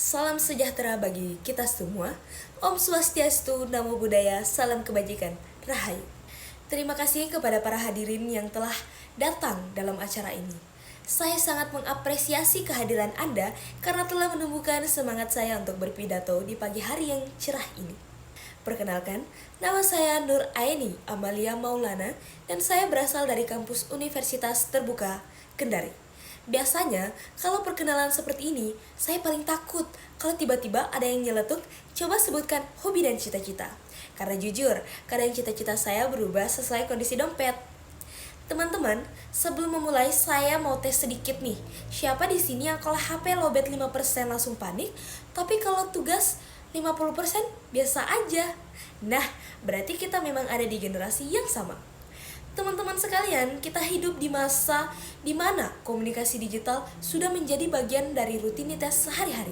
Salam sejahtera bagi kita semua. Om Swastiastu, Namo Buddhaya, salam kebajikan, Rahayu. Terima kasih kepada para hadirin yang telah datang dalam acara ini. Saya sangat mengapresiasi kehadiran Anda karena telah menumbuhkan semangat saya untuk berpidato di pagi hari yang cerah ini. Perkenalkan, nama saya Nur Aini Amalia Maulana dan saya berasal dari kampus Universitas Terbuka Kendari. Biasanya, kalau perkenalan seperti ini, saya paling takut kalau tiba-tiba ada yang nyeletuk, coba sebutkan hobi dan cita-cita. Karena jujur, kadang cita-cita saya berubah sesuai kondisi dompet. Teman-teman, sebelum memulai saya mau tes sedikit nih. Siapa di sini yang kalau HP lowbat 5% langsung panik, tapi kalau tugas 50% biasa aja? Nah, berarti kita memang ada di generasi yang sama. Teman-teman sekalian, kita hidup di masa di mana komunikasi digital sudah menjadi bagian dari rutinitas sehari-hari.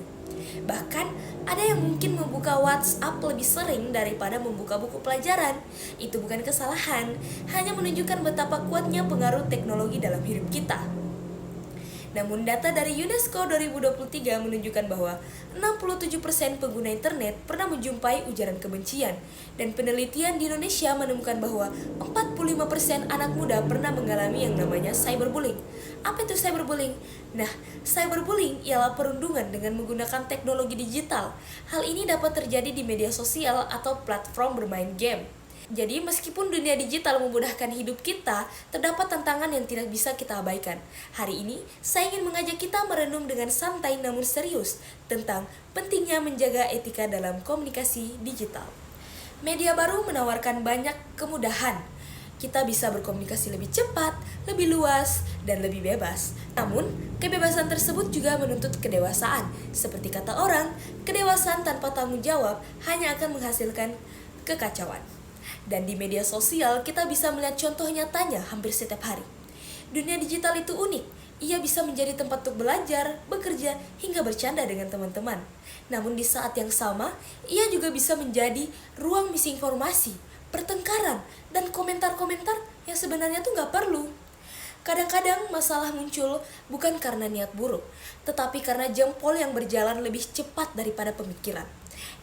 Bahkan, ada yang mungkin membuka WhatsApp lebih sering daripada membuka buku pelajaran. Itu bukan kesalahan, hanya menunjukkan betapa kuatnya pengaruh teknologi dalam hidup kita. Namun data dari UNESCO 2023 menunjukkan bahwa 67% pengguna internet pernah menjumpai ujaran kebencian. Dan penelitian di Indonesia menemukan bahwa 45% anak muda pernah mengalami yang namanya cyberbullying. Apa itu cyberbullying? Nah, cyberbullying ialah perundungan dengan menggunakan teknologi digital. Hal ini dapat terjadi di media sosial atau platform bermain game. Jadi meskipun dunia digital memudahkan hidup kita, terdapat tantangan yang tidak bisa kita abaikan. Hari ini, saya ingin mengajak kita merenung dengan santai namun serius tentang pentingnya menjaga etika dalam komunikasi digital. Media baru menawarkan banyak kemudahan. Kita bisa berkomunikasi lebih cepat, lebih luas, dan lebih bebas. Namun, kebebasan tersebut juga menuntut kedewasaan. Seperti kata orang, kedewasaan tanpa tanggung jawab hanya akan menghasilkan kekacauan. Dan di media sosial kita bisa melihat contoh nyatanya hampir setiap hari. Dunia digital itu unik. Ia bisa menjadi tempat untuk belajar, bekerja, hingga bercanda dengan teman-teman. Namun di saat yang sama, ia juga bisa menjadi ruang misinformasi, pertengkaran, dan komentar-komentar yang sebenarnya tuh nggak perlu. Kadang-kadang masalah muncul bukan karena niat buruk, tetapi karena jempol yang berjalan lebih cepat daripada pemikiran.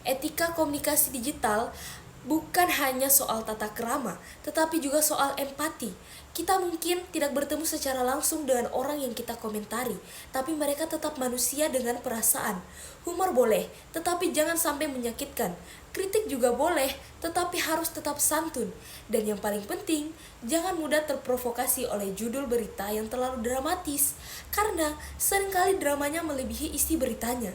Etika komunikasi digital bukan hanya soal tata krama, tetapi juga soal empati. Kita mungkin tidak bertemu secara langsung dengan orang yang kita komentari, tapi mereka tetap manusia dengan perasaan. Humor boleh, tetapi jangan sampai menyakitkan. Kritik juga boleh, tetapi harus tetap santun. Dan yang paling penting, jangan mudah terprovokasi oleh judul berita yang terlalu dramatis, karena seringkali dramanya melebihi isi beritanya.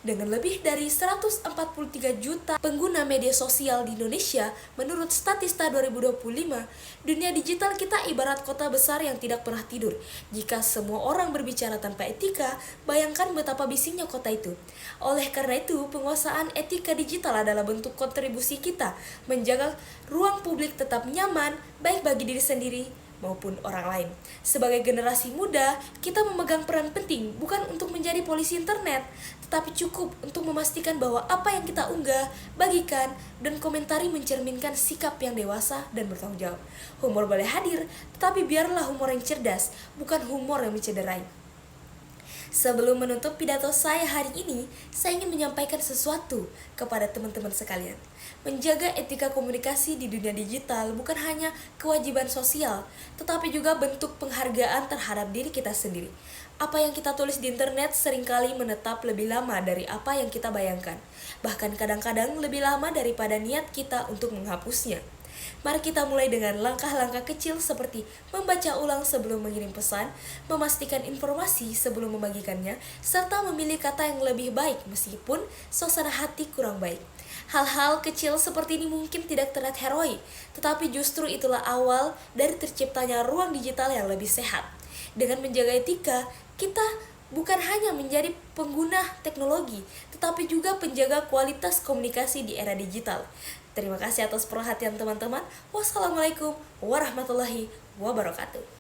Dengan lebih dari 143 juta pengguna media sosial di Indonesia, menurut Statista 2025, dunia digital kita ibarat kota besar yang tidak pernah tidur. Jika semua orang berbicara tanpa etika, bayangkan betapa bisingnya kota itu. Oleh karena itu, penguasaan etika digital adalah bentuk kontribusi kita menjaga ruang publik tetap nyaman, baik bagi diri sendiri maupun orang lain. Sebagai generasi muda, kita memegang peran penting bukan untuk menjadi polisi internet, tetapi cukup untuk memastikan bahwa apa yang kita unggah, bagikan, dan komentari mencerminkan sikap yang dewasa dan bertanggung jawab. Humor boleh hadir, tetapi biarlah humor yang cerdas, bukan humor yang mencederai. Sebelum menutup pidato saya hari ini, saya ingin menyampaikan sesuatu kepada teman-teman sekalian. Menjaga etika komunikasi di dunia digital bukan hanya kewajiban sosial, tetapi juga bentuk penghargaan terhadap diri kita sendiri. Apa yang kita tulis di internet seringkali menetap lebih lama dari apa yang kita bayangkan. Bahkan kadang-kadang lebih lama daripada niat kita untuk menghapusnya. Mari kita mulai dengan langkah-langkah kecil seperti membaca ulang sebelum mengirim pesan, memastikan informasi sebelum membagikannya, serta memilih kata yang lebih baik meskipun suasana hati kurang baik. Hal-hal kecil seperti ini mungkin tidak terlihat heroik, tetapi justru itulah awal dari terciptanya ruang digital yang lebih sehat. Dengan menjaga etika, kita bukan hanya menjadi pengguna teknologi, tetapi juga penjaga kualitas komunikasi di era digital. Terima kasih atas perhatian teman-teman. Wassalamualaikum warahmatullahi wabarakatuh.